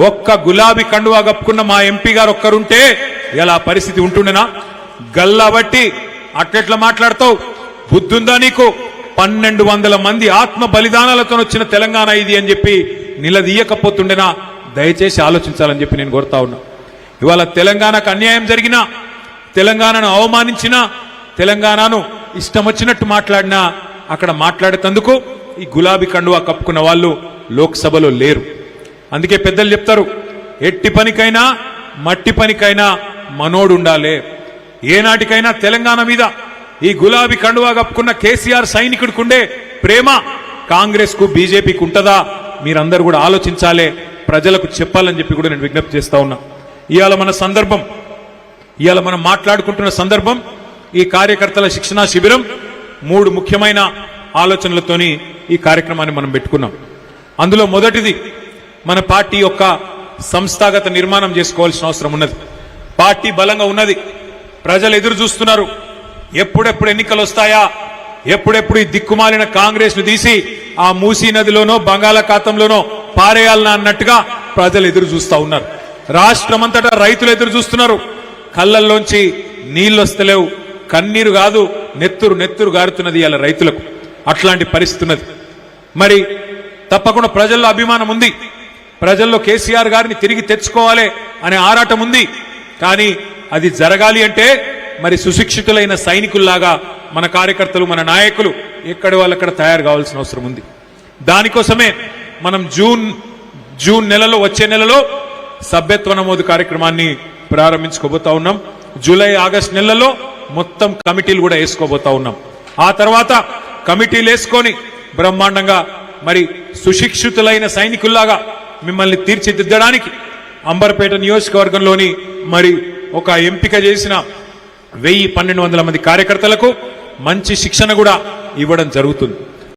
ఒక్క గులాబీ కండువా కప్పుకున్న మా ఎంపీ గారు ఒక్కరుంటే ఎలా పరిస్థితి ఉంటుండేనా? గల్లబట్టి అట్లెట్లా మాట్లాడతావు? బుద్ధుందా నీకు? 1200 మంది ఆత్మ బలిదానాలతో వచ్చిన తెలంగాణ ఇది అని చెప్పి నిలదీయకపోతుండేనా? దయచేసి ఆలోచించాలని చెప్పి నేను కోరుతా ఉన్నా. ఇవాళ తెలంగాణకు అన్యాయం జరిగినా, తెలంగాణను అవమానించినా, తెలంగాణను ఇష్టం వచ్చినట్టు మాట్లాడినా అక్కడ మాట్లాడేందుకు ఈ గులాబీ కండువా కప్పుకున్న వాళ్ళు లోక్సభలో లేరు. అందుకే పెద్దలు చెప్తారు, ఎట్టి పనికైనా మట్టి పనికైనా మనోడు ఉండాలి. ఏనాటికైనా తెలంగాణ మీద ఈ గులాబీ కండువా కప్పుకున్న కేసీఆర్ సైనికుడికి ప్రేమ కాంగ్రెస్ కు బీజేపీకి ఉంటుందా? మీరందరూ కూడా ఆలోచించాలి, ప్రజలకు చెప్పాలని చెప్పి కూడా నేను విజ్ఞప్తి చేస్తా ఉన్నా. ఇవాళ మన సందర్భం, ఇవాళ మనం మాట్లాడుకుంటున్న సందర్భం ఈ కార్యకర్తల శిక్షణా శిబిరం. 3 ముఖ్యమైన ఆలోచనలతోని ఈ కార్యక్రమాన్ని మనం పెట్టుకున్నాం. అందులో మొదటిది, మన పార్టీ యొక్క సంస్థాగత నిర్మాణం చేసుకోవాల్సిన అవసరం ఉన్నది. పార్టీ బలంగా ఉన్నది, ప్రజలు ఎదురు చూస్తున్నారు. ఎప్పుడెప్పుడు ఎన్నికలు వస్తాయా, ఎప్పుడెప్పుడు ఈ దిక్కుమాలిన కాంగ్రెస్ ను తీసి ఆ మూసీ నదిలోనో బంగాళాఖాతంలోనో పారేయాలన్నా అన్నట్టుగా ప్రజలు ఎదురు చూస్తా ఉన్నారు. రాష్ట్రమంతటా రైతులు ఎదురు చూస్తున్నారు. కళ్ళల్లోంచి నీళ్లు వస్తలేవు, కన్నీరు కాదు నెత్తురు గారుతున్నది ఇలా రైతులకు. అట్లాంటి పరిస్థితి ఉన్నది. మరి తప్పకుండా ప్రజల్లో అభిమానం ఉంది, ప్రజల్లో కేసీఆర్ గారిని తిరిగి తెచ్చుకోవాలి అనే ఆరాటం ఉంది. కానీ అది జరగాలి అంటే మరి సుశిక్షితులైన సైనికుల్లాగా మన కార్యకర్తలు, మన నాయకులు ఎక్కడి వాళ్ళక్కడ తయారు కావాల్సిన అవసరం ఉంది. దానికోసమే మనం జూన్ నెలలో, వచ్చే నెలలో సభ్యత్వ నమోదు కార్యక్రమాన్ని ప్రారంభించుకోబోతా ఉన్నాం. జూలై, ఆగస్టు నెలల్లో మొత్తం కమిటీలు కూడా వేసుకోబోతా ఉన్నాం. ఆ తర్వాత కమిటీలు వేసుకొని బ్రహ్మాండంగా మరి సుశిక్షితులైన సైనికుల్లాగా మిమ్మల్ని తీర్చిదిద్దడానికి అంబర్పేట నియోజకవర్గంలోని మరి ఒక ఎంపిక చేసిన 1000-1200 మంది కార్యకర్తలకు మంచి శిక్షణ కూడా ఇవ్వడం జరుగుతుంది.